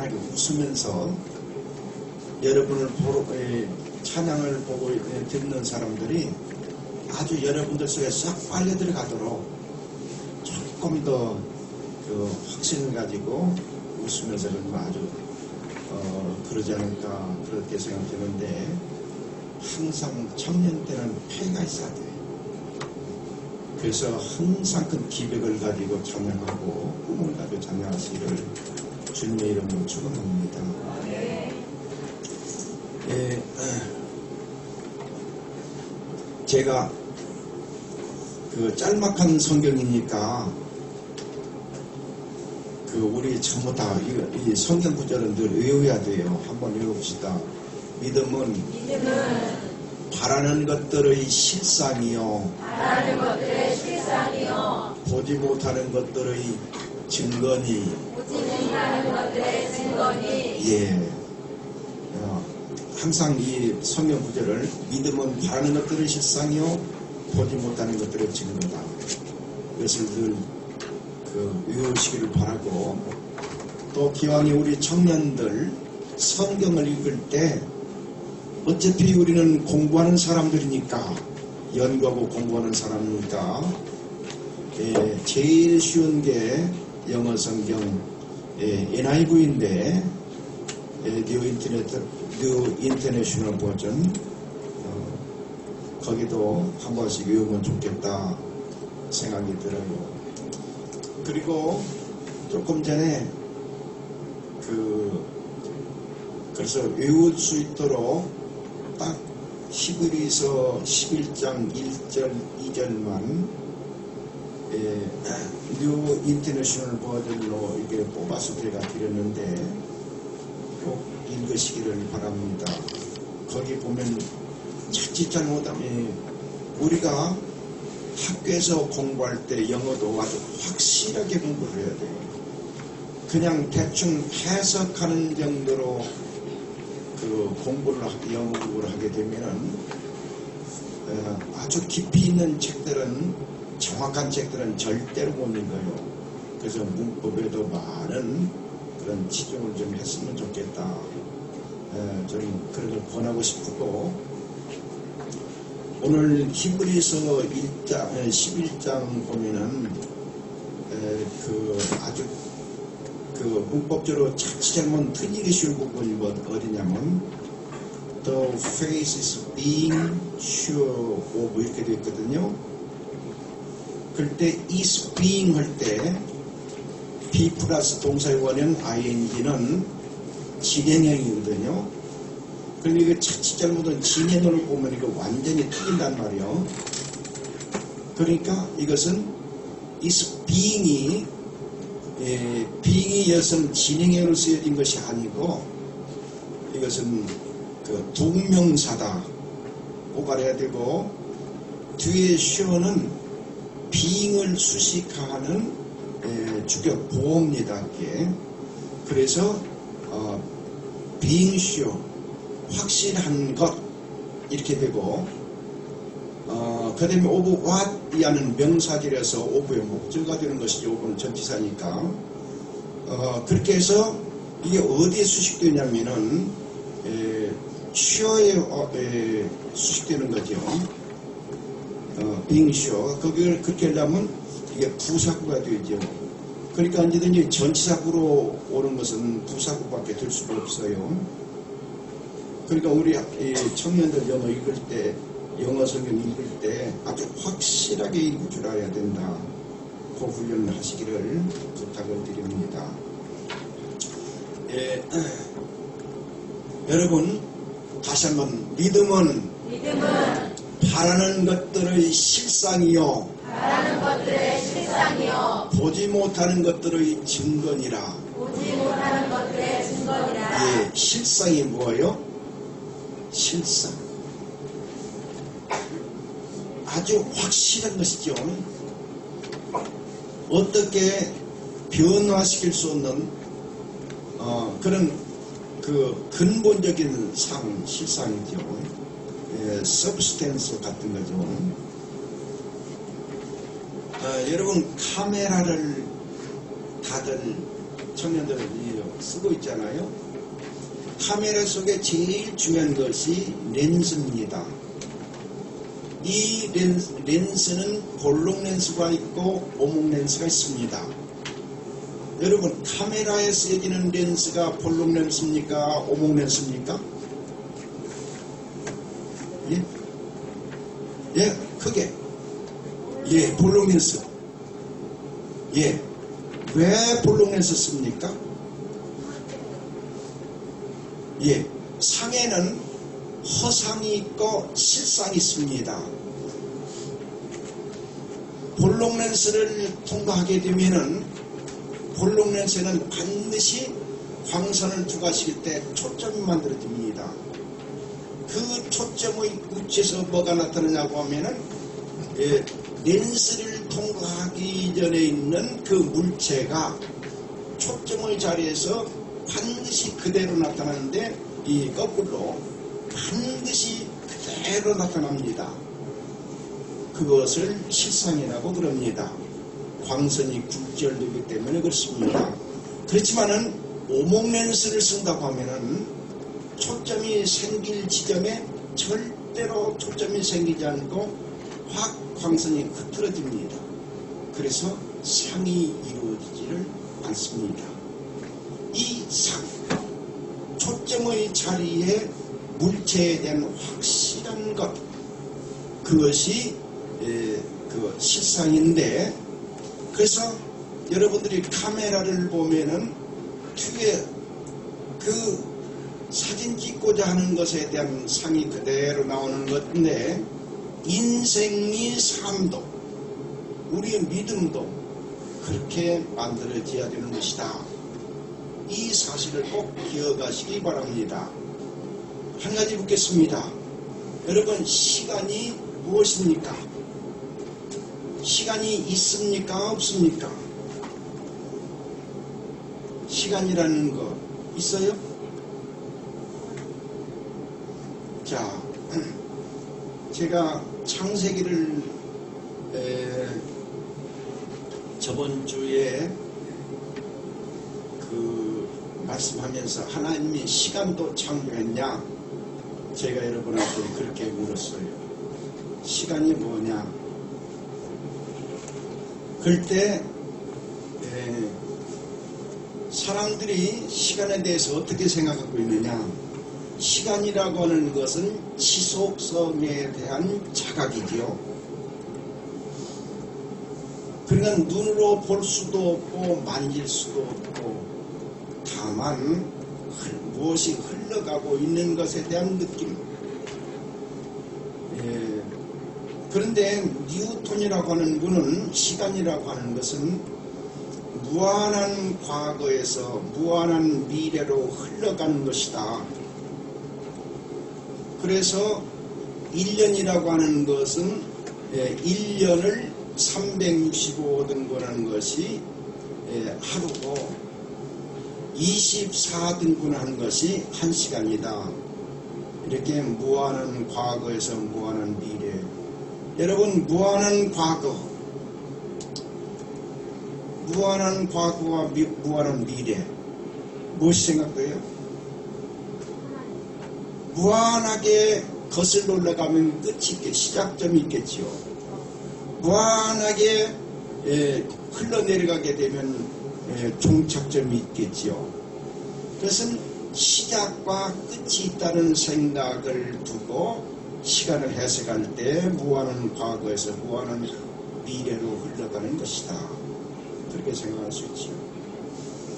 환하게 웃으면서 여러분을 보러, 찬양을 보고 듣는 사람들이 아주 여러분들 속에 싹 빨려 들어가도록 조금 더 그 확신을 가지고 웃으면서 아주 그러지 않을까 그렇게 생각되는데, 항상 청년 때는 패가 있어야 돼요. 그래서 항상 큰 기백을 가지고 찬양하고 꿈을 가지고 찬양하시기를 주님의 이름으로 축원합니다. 제가 그 짤막한 성경이니까 그 우리 전부 다 이 성경 구절은 늘 외워야 돼요. 한번 외웁시다. 믿음은 바라는 것들의 실상이요, 보지 못하는 것들의 증거니. 예. 항상 이 성경 구절을 믿음은 바라는 것들의 실상이요, 보지 못하는 것들의 증거다. 이것을 늘 외우시기를 바라고, 또 기왕에 우리 청년들 성경을 읽을 때 어차피 우리는 공부하는 사람들이니까, 연구하고 공부하는 사람이니까 제일 쉬운 게 영어 성경 NIV인데 뉴 인터내셔널 버전, 거기도 한 번씩 외우면 좋겠다 생각이 들어요. 그리고 조금 전에 그래서 외울 수 있도록 딱 히브리서 11장 1절 2절만 뉴 인터내셔널 버전으로 이게 뽑아서 제가 드렸는데 꼭 읽으시기를 바랍니다. 거기 보면 자칫 잘못하면 우리가 학교에서 공부할 때 영어도 아주 확실하게 공부를 해야 돼요. 그냥 대충 해석하는 정도로 영어 공부를 하게 되면은 아주 깊이 있는 책들은, 정확한 책들은 절대로 못 읽어요. 그래서 문법에도 많은 그런 치중을 좀 했으면 좋겠다. 좀 그런 걸 권하고 싶고, 오늘 히브리서 11장 보면은 아주 문법적으로 자칫 잘못 틀리기 쉬운 부분이 어디냐면 The faith is being sure of 이렇게 되어 있거든요. 그럴 때 is being 할 때 be 플러스 동사의 원형 ing는 진행형이거든요. 그런데 이거 자칫 잘못은 진행형을 보면 이거 완전히 틀린단 말이에요. 그러니까 이것은 is being이 being이어서는 진행형으로 쓰여진 것이 아니고, 이것은 동명사다 꼭 알아야 되고, 뒤에 sure는 being을 수식하는 주격 보호입니다. 그래서 being sure, 확실한 것 이렇게 되고, 그 다음에 of what 이하는 명사절에서 of의 목적어가 되는 것이 of는 전치사니까, 그렇게 해서 이게 어디에 수식되냐면은 sure에 수식되는 거죠. being sure. 그걸 그렇게 하려면 이게 부사구가 되죠. 그러니까 언제든지 전치사구로 오는 것은 부사구밖에 될 수가 없어요. 그러니까 우리 청년들 영어 읽을 때, 영어 성경 읽을 때 아주 확실하게 읽을 줄 알아야 된다. 그 훈련을 하시기를 부탁을 드립니다. 여러분, 다시 한번, 믿음은 바라는 것들의 실상이요, 보지 못하는 것들의 증거니라. 예, 실상이 뭐예요? 실상. 아주 확실한 것이죠. 어떻게 변화시킬 수 없는 그런 근본적인 실상이죠. 서브스텐스 같은 거죠. 여러분, 카메라를 다들 청년들은 쓰고 있잖아요. 카메라 속에 제일 중요한 것이 렌즈입니다. 이 렌즈는 볼록 렌즈가 있고 오목 렌즈가 있습니다. 여러분, 카메라에 쓰여지는 렌즈가 볼록 렌즈입니까? 오목 렌즈입니까? 예? 예, 크게. 예, 볼록 렌즈. 예. 왜 볼록 렌즈 씁니까? 예. 상에는 허상이 있고 실상이 있습니다. 볼록 렌즈를 통과하게 되면은 볼록 렌즈는 반드시 광선을 투과시킬 때 초점이 만들어집니다. 그 초점의 위치에서 뭐가 나타나냐고 하면은 렌즈를 통과하기 전에 있는 그 물체가 초점의 자리에서 반드시 그대로 나타나는데 이 거꾸로 반드시 그대로 나타납니다. 그것을 실상이라고 그럽니다. 광선이 굴절되기 때문에 그렇습니다. 그렇지만은 오목 렌즈를 쓴다고 하면은 초점이 생길 지점에 절대로 초점이 생기지 않고 확 광선이 흐트러집니다. 그래서 상이 이루어지지를 않습니다. 이 상, 초점의 자리에 물체에 대한 확실한 것, 그것이 그 실상인데, 그래서 여러분들이 카메라를 보면은 뒤에 그 사진 찍고자 하는 것에 대한 상이 그대로 나오는 것인데, 인생이 삶도 우리의 믿음도 그렇게 만들어져야 되는 것이다. 이 사실을 꼭 기억하시기 바랍니다. 한 가지 묻겠습니다. 여러분, 시간이 무엇입니까? 시간이 있습니까? 없습니까? 시간이라는 거 있어요? 자, 제가 창세기를 저번 주에 그 말씀하면서 하나님이 시간도 창조했냐? 제가 여러분한테 그렇게 물었어요. 시간이 뭐냐? 그때 사람들이 시간에 대해서 어떻게 생각하고 있느냐? 시간이라고 하는 것은 지속성에 대한 자각이지요. 그러니까 눈으로 볼 수도 없고 만질 수도 없고 다만 무엇이 흘러가고 있는 것에 대한 느낌. 그런데 뉴턴이라고 하는 분은 시간이라고 하는 것은 무한한 과거에서 무한한 미래로 흘러가는 것이다. 그래서 1년이라고 하는 것은 1년을 365등분하는 것이 하루고 24등분하는 것이 1시간이다. 이렇게 무한한 과거에서 무한한 미래. 여러분, 무한한 과거, 무한한 과거와 무한한 미래, 무엇이 생각돼요? 무한하게 거슬러 올라가면 끝이 있겠, 시작점이 있겠지요. 무한하게 흘러내려가게 되면 종착점이 있겠지요. 그것은 시작과 끝이 있다는 생각을 두고 시간을 해석할 때 무한한 과거에서 무한한 미래로 흘러가는 것이다. 그렇게 생각할 수 있지요.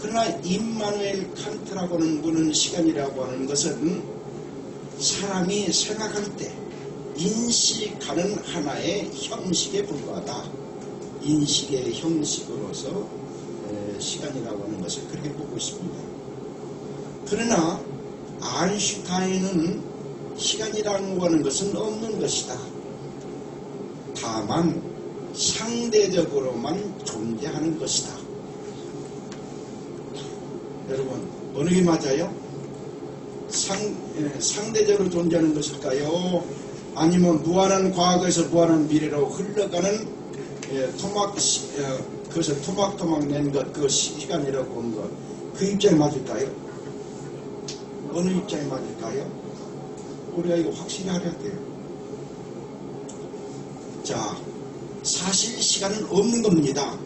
그러나 임마누엘 칸트라고 하는 분은 시간이라고 하는 것은 사람이 생각할 때 인식하는 하나의 형식에 불과하다. 인식의 형식으로서 시간이라고 하는 것을 그렇게 보고 있습니다. 그러나 아인슈타인은 시간이라고 하는 것은 없는 것이다. 다만 상대적으로만 존재하는 것이다. 여러분, 어느 게 맞아요? 상대적으로 존재하는 것일까요? 아니면 무한한 과거에서 무한한 미래로 흘러가는 그것을 토막토막 낸 것, 그 시간이라고 한 것, 그 입장에 맞을까요? 어느 입장에 맞을까요? 우리가 이거 확실히 알아야 돼요. 자, 사실 시간은 없는 겁니다.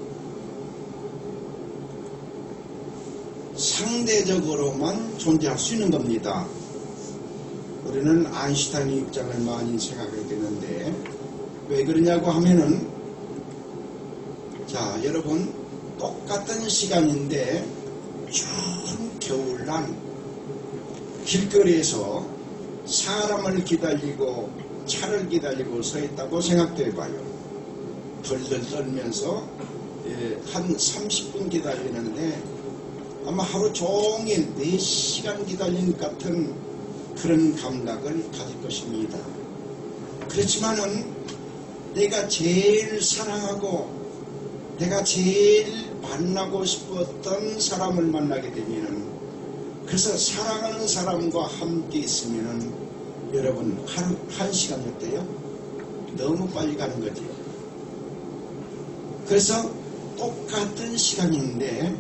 상대적으로만 존재할 수 있는 겁니다. 우리는 아인슈타인의 입장을 많이 생각하게 되는데, 왜 그러냐고 하면은, 자, 여러분, 똑같은 시간인데, 추운 겨울날 길거리에서 사람을 기다리고 차를 기다리고 서 있다고 생각해 봐요. 덜덜 떨면서 한 30분 기다리는데 아마 하루 종일 4시간 기다린 것 같은 그런 감각을 가질 것입니다. 그렇지만은 내가 제일 사랑하고 내가 제일 만나고 싶었던 사람을 만나게 되면은, 그래서 사랑하는 사람과 함께 있으면은 여러분 하루 1시간 어때요? 너무 빨리 가는 거죠. 그래서 똑같은 시간인데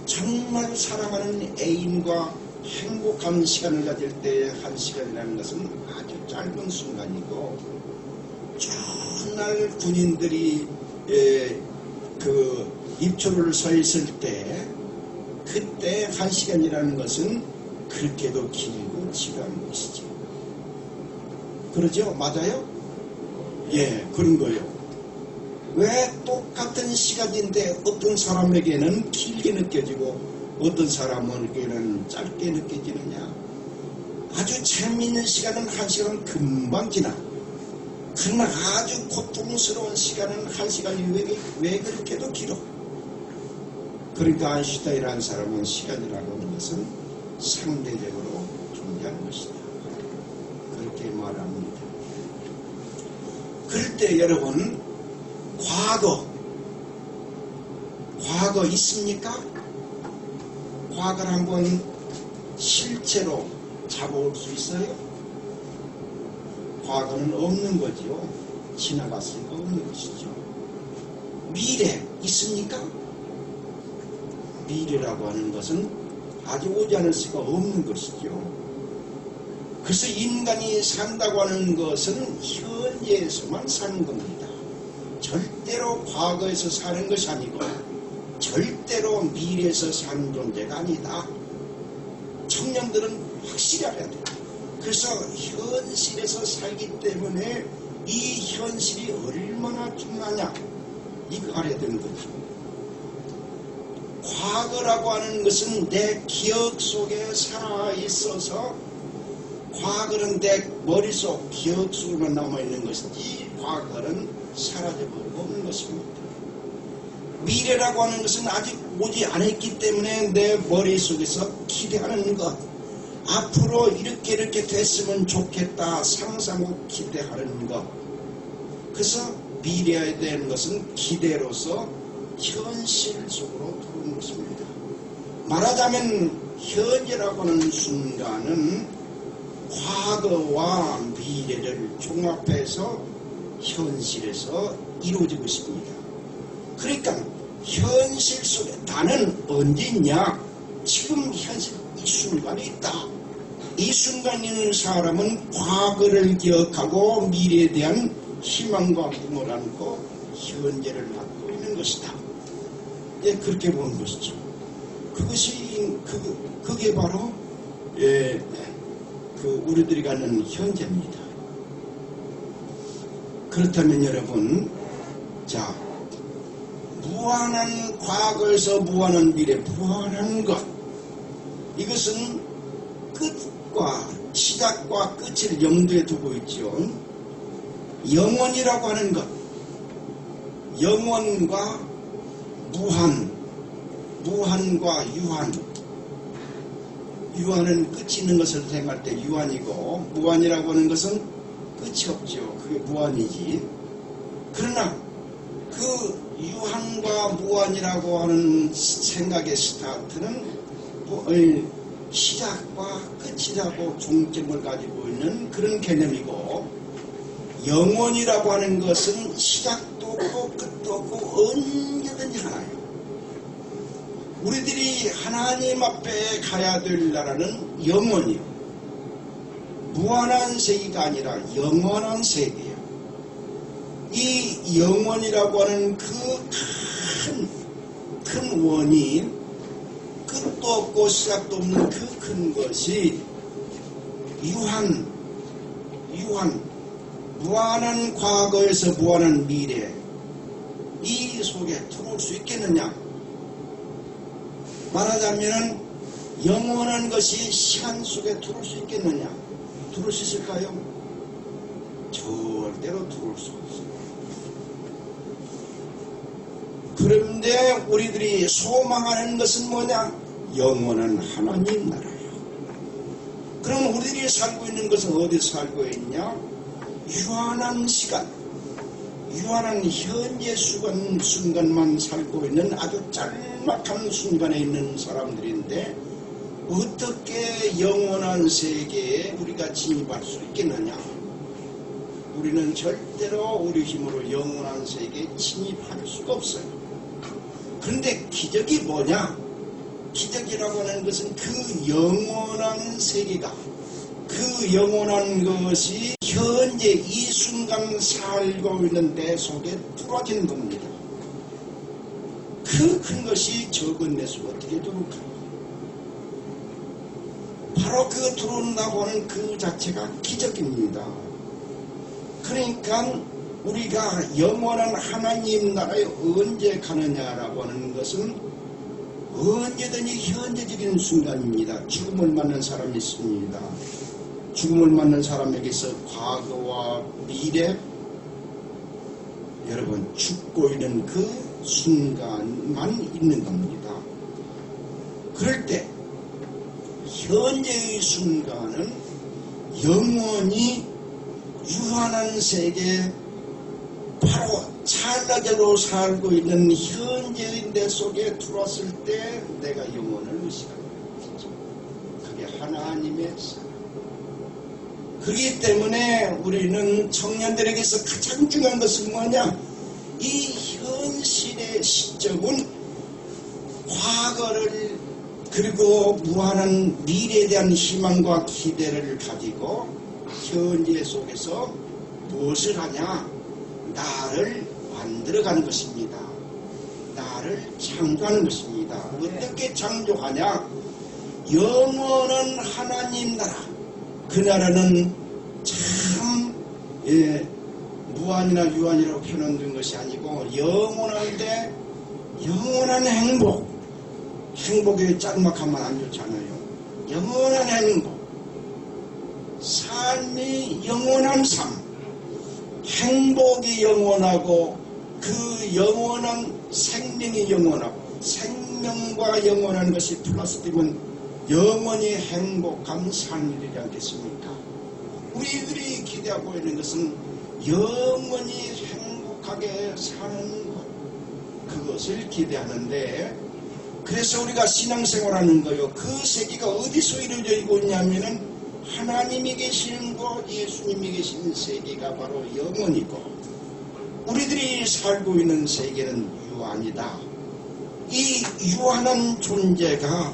정말 사랑하는 애인과 행복한 시간을 가질 때 1시간이라는 것은 아주 짧은 순간이고, 전날 군인들이 그 입초를 서 있을 때 그때 1시간이라는 것은 그렇게도 길고 지루한 것이죠. 그러죠? 맞아요? 예, 그런 거예요. 왜 똑같은 시간인데 어떤 사람에게는 길게 느껴지고 어떤 사람에게는 짧게 느껴지느냐? 아주 재미있는 시간은 1시간은 금방 지나. 그러나 아주 고통스러운 시간은 1시간이 왜 그렇게도 길어? 그러니까 아인슈타인이라는 사람은 시간이라고 하는 것은 상대적으로 존재하는 것이다, 그렇게 말합니다. 그럴 때 여러분, 과거 있습니까? 과거를 한번 실제로 잡아올 수 있어요? 과거는 없는 거지요. 지나갔으니까 없는 것이죠. 미래 있습니까? 미래라고 하는 것은 아직 오지 않을 수가 없는 것이죠. 그래서 인간이 산다고 하는 것은 현재에서만 사는 겁니다. 절대로 과거에서 사는 것이 아니고 절대로 미래에서 사는 존재가 아니다. 청년들은 확실히 알아야 돼요. 그래서 현실에서 살기 때문에 이 현실이 얼마나 중요하냐, 이거 알아야 되는 거죠. 과거라고 하는 것은 내 기억 속에 살아있어서, 과거는 내 머릿속 기억 속에만 남아있는 것이지 과거는 사라져버리고 없는 것입니다. 미래라고 하는 것은 아직 오지 않았기 때문에 내 머릿속에서 기대하는 것, 앞으로 이렇게 됐으면 좋겠다 상상하고 기대하는 것. 그래서 미래에 대한 것은 기대로서 현실 속으로 들어오는 것입니다. 말하자면 현재라고 하는 순간은 과거와 미래를 종합해서 현실에서 이루어지고 있습니다. 그러니까 현실 속에 나는 언제 있냐? 지금 현실 이 순간에 있다. 이 순간에 있는 사람은 과거를 기억하고 미래에 대한 희망과 꿈을 안고 현재를 갖고 있는 것이다. 예, 그렇게 보는 것이죠. 그게 바로 우리들이 갖는 현재입니다. 그렇다면 여러분, 자, 무한한 과거에서 무한한 미래, 무한한 것, 이것은 끝과 시작과 끝을 염두에 두고 있죠. 영원이라고 하는 것, 영원과 무한과 유한은 끝이 있는 것을 생각할 때 유한이고, 무한이라고 하는 것은 끝이 없죠. 그게 무한이지. 그러나 그 유한과 무한이라고 하는 생각의 스타트는 시작과 끝이라고 종점을 가지고 있는 그런 개념이고, 영원이라고 하는 것은 시작도 없고 끝도 없고 언제든지 하나요. 우리들이 하나님 앞에 가야 될 나라는 영원이요, 무한한 세계가 아니라 영원한 세계예요. 이 영원이라고 하는 그 큰 원이, 끝도 없고 시작도 없는 그 큰 것이 유한, 무한한 과거에서 무한한 미래, 이 속에 들어올 수 있겠느냐? 말하자면 영원한 것이 시간 속에 들어올 수 있겠느냐? 들어올 수 있을까요? 절대로 들어올 수 없어요. 그런데 우리들이 소망하는 것은 뭐냐? 영원한 하나님 나라예요. 그럼 우리들이 살고 있는 것은 어디서 살고 있냐? 유한한 시간, 유한한 현재 순간만 살고 있는 아주 짤막한 순간에 있는 사람들인데, 어떻게 영원한 세계에 우리가 진입할 수 있겠느냐? 우리는 절대로 우리 힘으로 영원한 세계에 진입할 수가 없어요. 그런데 기적이 뭐냐? 기적이라고 하는 것은 그 영원한 세계가, 그 영원한 것이 현재 이 순간 살고 있는 내 속에 들어지는 겁니다. 그 큰 것이 적은 내 속에 어떻게 들어올까요? 바로 그 들어온다고 하는 그 자체가 기적입니다. 그러니까 우리가 영원한 하나님 나라에 언제 가느냐라고 하는 것은 언제든지 현재적인 순간입니다. 죽음을 맞는 사람이 있습니다. 죽음을 맞는 사람에게서 과거와 미래, 여러분 죽고 있는 그 순간만 있는 겁니다. 그럴 때 현재의 순간은 영원히 유한한 세계, 바로 찰나대로 살고 있는 현재의 내 속에 들어왔을 때 내가 영원을 의식하는 것이죠. 그게 하나님의 사랑. 그렇기 때문에 우리는 청년들에게서 가장 중요한 것은 뭐냐? 이 현실의 시점은 과거를, 그리고 무한한 미래에 대한 희망과 기대를 가지고 현재 속에서 무엇을 하냐? 나를 만들어가는 것입니다. 나를 창조하는 것입니다. 어떻게 창조하냐? 영원한 하나님 나라. 그 나라는 참 무한이나 유한이라고 표현된 것이 아니고 영원한데 영원한 행복. 행복이 짤막하면 안 좋잖아요. 영원한 행복. 삶이 영원한 삶. 행복이 영원하고 그 영원한 생명이 영원하고, 생명과 영원한 것이 플러스되면 영원히 행복한 삶이 되지 않겠습니까? 우리들이 기대하고 있는 것은 영원히 행복하게 사는 것, 그것을 기대하는데, 그래서 우리가 신앙생활하는 거요, 그 세계가 어디서 이루어져 있냐면은 하나님이 계시는 곳, 예수님이 계신 세계가 바로 영원이고, 우리들이 살고 있는 세계는 유한이다. 이 유한한 존재가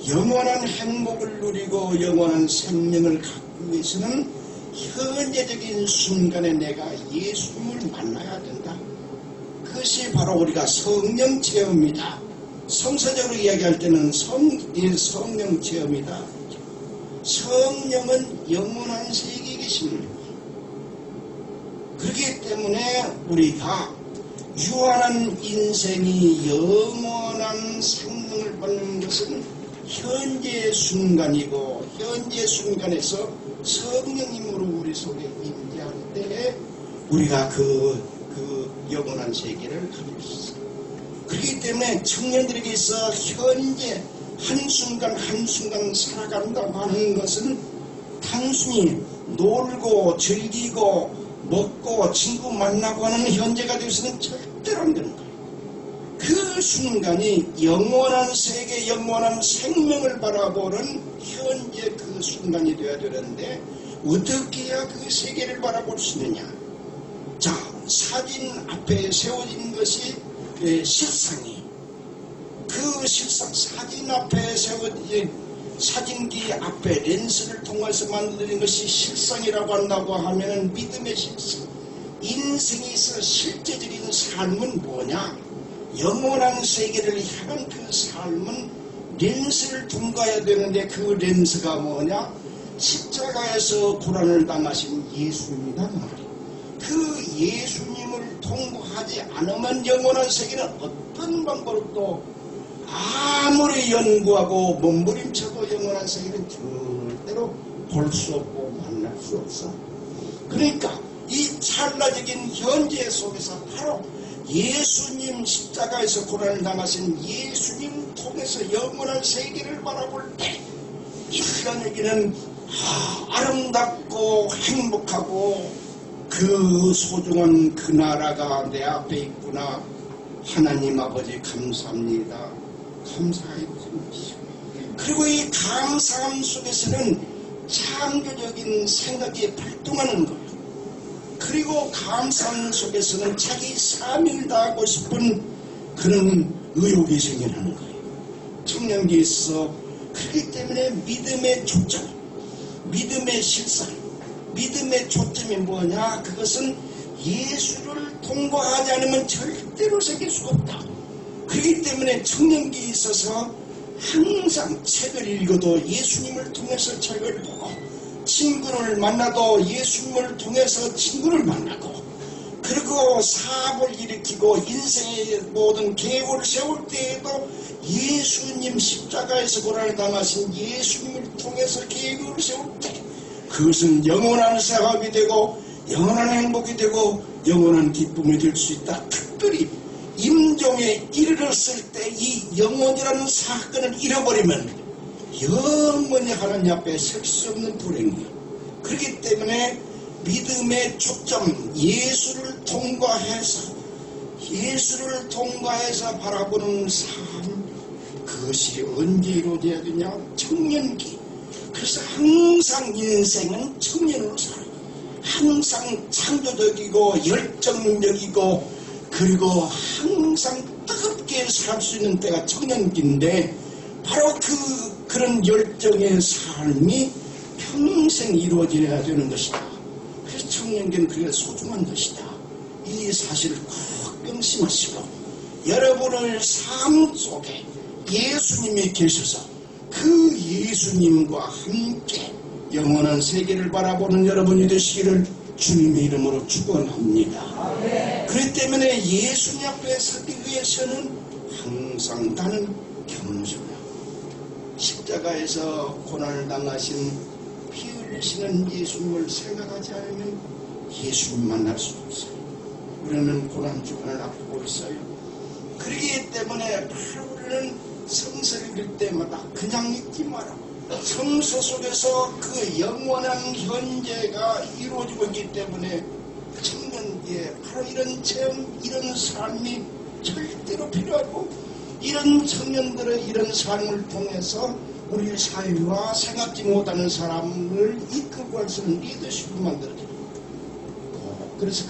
영원한 행복을 누리고 영원한 생명을 갖기 위해서는 현재적인 순간에 내가 예수님을 만나야 된다. 그것이 바로 우리가 성령 체험이다. 성서적으로 이야기할 때는 성령 체험이다. 성령은 영원한 세계에 계십니다. 그렇기 때문에 우리가 유한한 인생이 영원한 생명을 받는 것은 현재 순간이고, 현재 순간에서 성령님으로 우리 속에 임재할 때에 우리가 그 영원한 세계를 가질 수 있어요. 그렇기 때문에 청년들에게서 현재 한순간 한순간 살아간다고 하는 것은 단순히 놀고 즐기고 먹고 친구 만나고 하는 현재가 되어서는 절대로 안 되는 거예요. 그 순간이 영원한 세계, 영원한 생명을 바라보는 현재 그 순간이 되어야 되는데, 어떻게 해야 그 세계를 바라볼 수 있느냐? 자, 사진 앞에 세워지는 것이 실상이에요. 그 실상, 사진 앞에 세워진 사진기 앞에 렌즈를 통해서 만드는 것이 실상이라고 한다고 하면 믿음의 실상. 인생에서 실제적인 삶은 뭐냐? 영원한 세계를 향한 그 삶은 렌즈를 통과해야 되는데 그 렌즈가 뭐냐? 십자가에서 고난을 당하신 예수님이다. 그 예수님을 통과하지 않으면 영원한 세계는 어떤 방법으로도 아무리 연구하고 몸부림쳐도 영원한 세계는 절대로 볼 수 없고 만날 수 없어. 그러니까 이 찰나적인 현재 속에서 바로 예수님 십자가에서 고난을 당하신 예수님 통해서 영원한 세계를 바라볼 때 이 시간에는 아름답고 행복하고 그 소중한 그 나라가 내 앞에 있구나. 하나님 아버지 감사합니다. 감사해요. 그리고 이 감사함 속에서는 창조적인 생각이 발동하는 거예요. 그리고 감사함 속에서는 자기 삶을 다하고 싶은 그런 의욕이 생겨나는 거예요. 청년기에 있어. 그렇기 때문에 믿음의 초점, 믿음의 실상, 믿음의 초점이 뭐냐? 그것은 예수를 통과하지 않으면 절대로 생길 수가 없다. 그렇기 때문에 청년기에 있어서 항상 책을 읽어도 예수님을 통해서 책을 보고, 친구를 만나도 예수님을 통해서 친구를 만나고, 그리고 사업을 일으키고 인생의 모든 계획을 세울 때에도 예수님 십자가에서 고난을 당하신 예수님을 통해서 계획을 세울 때 그것은 영원한 사업이 되고 영원한 행복이 되고 영원한 기쁨이 될 수 있다. 특별히 임종에 이르렀을 때 이 영혼이라는 사건을 잃어버리면 영원히 하나님 앞에 설 수 없는 불행이에요. 그렇기 때문에 믿음의 초점, 예수를 통과해서 바라보는 삶, 그것이 언제 이루어져야 되냐? 청년기. 그래서 항상 인생은 청년으로 살아요. 항상 창조적이고 열정적이고 그리고 항상 뜨겁게 살 수 있는 때가 청년기인데 바로 그런 열정의 삶이 평생 이루어져야 되는 것이다. 그래서 청년기는 그게 소중한 것이다. 이 사실을 꼭 명심하시고 여러분의 삶 속에 예수님이 계셔서 그 예수님과 함께 영원한 세계를 바라보는 여러분이 되시기를 주님의 이름으로 축원합니다. 그렇기 때문에 예수님 앞에 서기 위해서는 항상 나는 겸손하고 십자가에서 고난을 당하신 피 흘리시는 예수님을 생각하지 않으면 예수님 만날 수 없어요. 우리는 고난 주간을 앞두고 있어요. 그렇기 때문에 바로 우리는 성서를 읽을 때마다 그냥 읽지 마라. 성서 속에서 그 영원한 현재가 이루어지고 있기 때문에 청년기에 바로 이런 체험, 이런 삶이 절대로 필요하고 이런 청년들의 이런 삶을 통해서 우리 사회와 생각지 못하는 사람을 이끌고 할 수 있는 리더십을 만들어줍니다. 그래서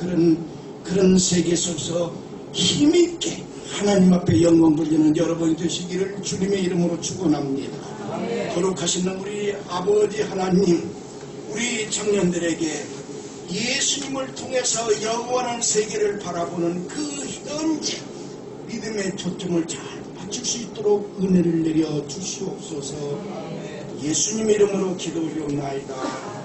그런 세계 속에서 힘있게 하나님 앞에 영광 돌리는 여러분이 되시기를 주님의 이름으로 축원합니다. 거룩하신 우리 아버지 하나님, 우리 청년들에게 예수님을 통해서 영원한 세계를 바라보는 그 현재 믿음의 초점을 잘 맞출 수 있도록 은혜를 내려 주시옵소서. 예수님 이름으로 기도 올리옵나이다.